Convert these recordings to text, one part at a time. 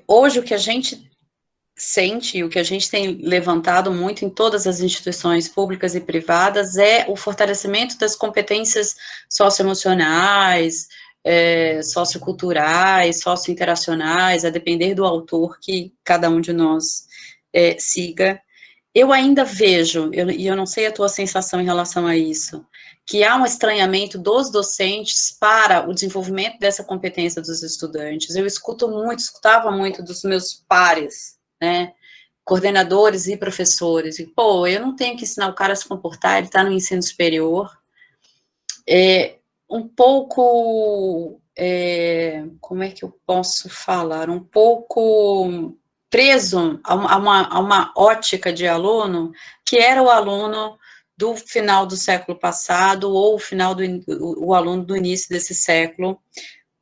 Hoje, o que a gente sente, o que a gente tem levantado muito em todas as instituições públicas e privadas é o fortalecimento das competências socioemocionais, socioculturais, sociointeracionais, a depender do autor que cada um de nós siga. Eu ainda vejo, e eu não sei a tua sensação em relação a isso, que há um estranhamento dos docentes para o desenvolvimento dessa competência dos estudantes. Eu escutava muito dos meus pares, né, coordenadores e professores, e, pô, eu não tenho que ensinar o cara a se comportar, ele está no ensino superior. Um pouco, como é que eu posso falar? Um pouco preso a uma ótica de aluno que era o aluno do final do século passado ou o aluno do início desse século.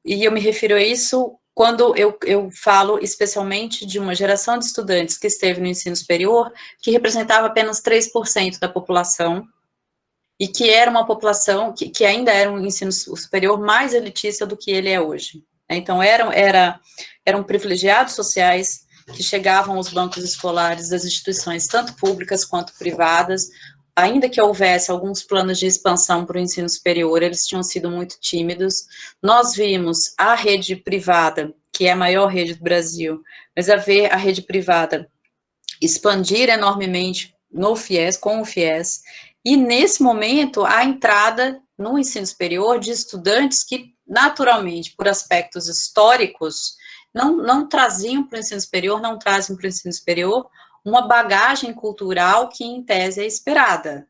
E eu me refiro a isso quando eu falo especialmente de uma geração de estudantes que esteve no ensino superior, que representava apenas 3% da população, e que era uma população que ainda era um ensino superior mais elitista do que ele é hoje. Então, eram privilegiados sociais que chegavam aos bancos escolares das instituições, tanto públicas quanto privadas, ainda que houvesse alguns planos de expansão para o ensino superior, eles tinham sido muito tímidos. Nós vimos a rede privada, que é a maior rede do Brasil, mas a rede privada expandir enormemente no FIES, com o FIES, e nesse momento a entrada no ensino superior de estudantes que, naturalmente, por aspectos históricos, não traziam para o ensino superior, não trazem para o ensino superior uma bagagem cultural que, em tese, é esperada.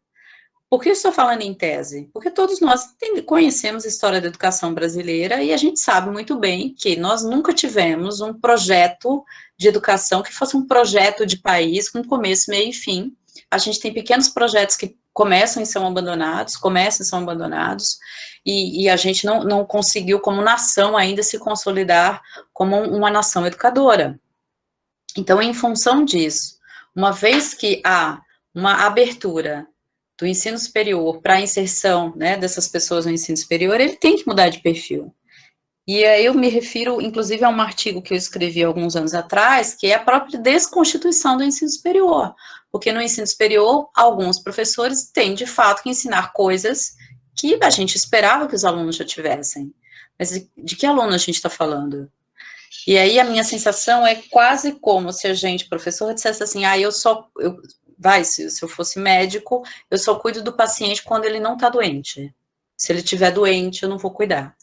Por que eu estou falando em tese? Porque todos nós conhecemos a história da educação brasileira e a gente sabe muito bem que nós nunca tivemos um projeto de educação que fosse um projeto de país com começo, meio e fim. A gente tem pequenos projetos que começam e são abandonados, e a gente não conseguiu, como nação, ainda se consolidar como uma nação educadora. Então, em função disso, uma vez que há uma abertura do ensino superior para a inserção, né, dessas pessoas no ensino superior, ele tem que mudar de perfil. E aí eu me refiro, inclusive, a um artigo que eu escrevi alguns anos atrás, que é a própria desconstituição do ensino superior. Porque no ensino superior, alguns professores têm, de fato, que ensinar coisas que a gente esperava que os alunos já tivessem. Mas de que aluno a gente está falando? E aí a minha sensação é quase como se a gente, professor, dissesse assim, se eu fosse médico, eu só cuido do paciente quando ele não está doente. Se ele estiver doente, eu não vou cuidar.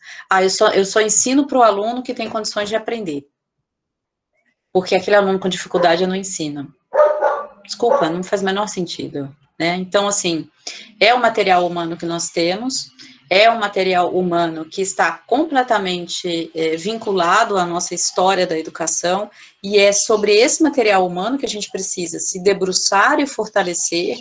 Eu só ensino para o aluno que tem condições de aprender. Porque aquele aluno com dificuldade eu não ensino. Desculpa, não faz o menor sentido. Né? Então, assim, é o material humano que nós temos, é um material humano que está completamente vinculado à nossa história da educação, e é sobre esse material humano que a gente precisa se debruçar e fortalecer.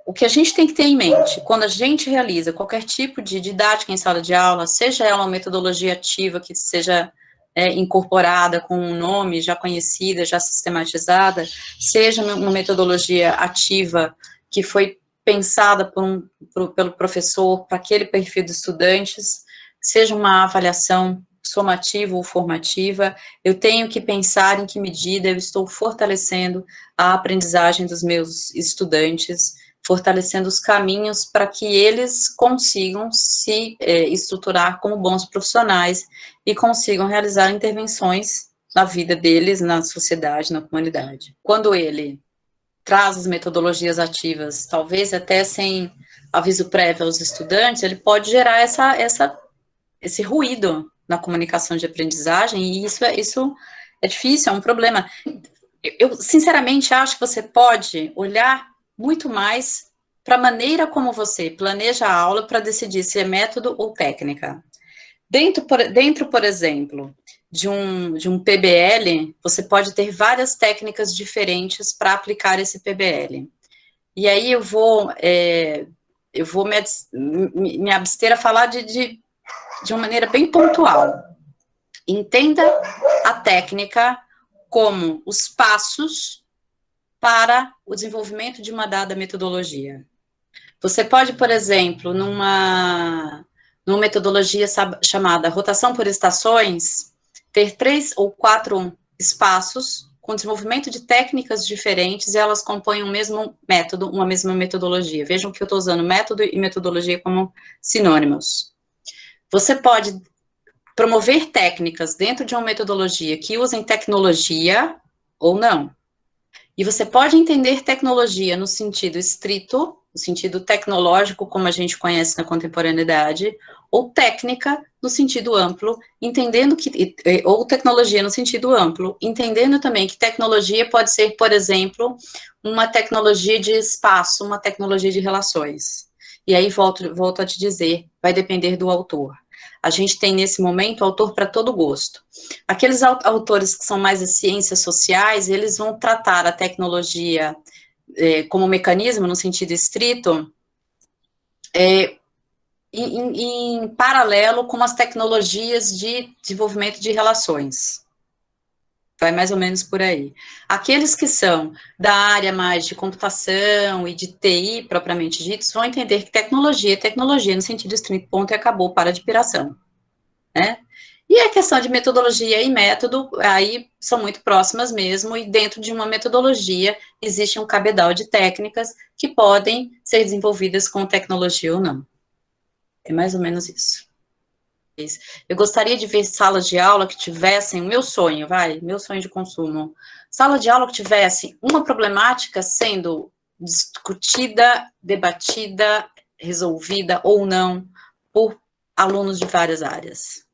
O que a gente tem que ter em mente, quando a gente realiza qualquer tipo de didática em sala de aula, seja ela uma metodologia ativa que seja incorporada com um nome já conhecida, já sistematizada, seja uma metodologia ativa que foi pensada pelo professor para aquele perfil de estudantes, seja uma avaliação somativa ou formativa, eu tenho que pensar em que medida eu estou fortalecendo a aprendizagem dos meus estudantes, fortalecendo os caminhos para que eles consigam se estruturar como bons profissionais e consigam realizar intervenções na vida deles, na sociedade, na comunidade. Quando ele traz as metodologias ativas, talvez até sem aviso prévio aos estudantes, ele pode gerar esse ruído na comunicação de aprendizagem, e isso é difícil, é um problema. Eu, sinceramente, acho que você pode olhar muito mais para a maneira como você planeja a aula para decidir se é método ou técnica. Dentro, por exemplo, de um PBL, você pode ter várias técnicas diferentes para aplicar esse PBL. E aí eu vou me abster a falar de uma maneira bem pontual. Entenda a técnica como os passos para o desenvolvimento de uma dada metodologia. Você pode, por exemplo, numa metodologia chamada rotação por estações, ter 3 ou 4 espaços com desenvolvimento de técnicas diferentes e elas compõem um mesmo método, uma mesma metodologia. Vejam que eu estou usando método e metodologia como sinônimos. Você pode promover técnicas dentro de uma metodologia que usem tecnologia ou não. E você pode entender tecnologia no sentido estrito, no sentido tecnológico, como a gente conhece na contemporaneidade, ou técnica no sentido amplo, entendendo que, ou tecnologia no sentido amplo, entendendo também que tecnologia pode ser, por exemplo, uma tecnologia de espaço, uma tecnologia de relações. E aí, volto a te dizer, vai depender do autor. A gente tem, nesse momento, autor para todo gosto. Aqueles autores que são mais as ciências sociais, eles vão tratar a tecnologia como mecanismo, no sentido estrito, em paralelo com as tecnologias de desenvolvimento de relações. Vai mais ou menos por aí. Aqueles que são da área mais de computação e de TI, propriamente ditos, vão entender que tecnologia é tecnologia, no sentido estrito, ponto e acabou, para de piração, né? E a questão de metodologia e método, aí são muito próximas mesmo, e dentro de uma metodologia existe um cabedal de técnicas que podem ser desenvolvidas com tecnologia ou não. É mais ou menos isso. Eu gostaria de ver salas de aula que tivessem, meu sonho de consumo, sala de aula que tivesse uma problemática sendo discutida, debatida, resolvida ou não por alunos de várias áreas.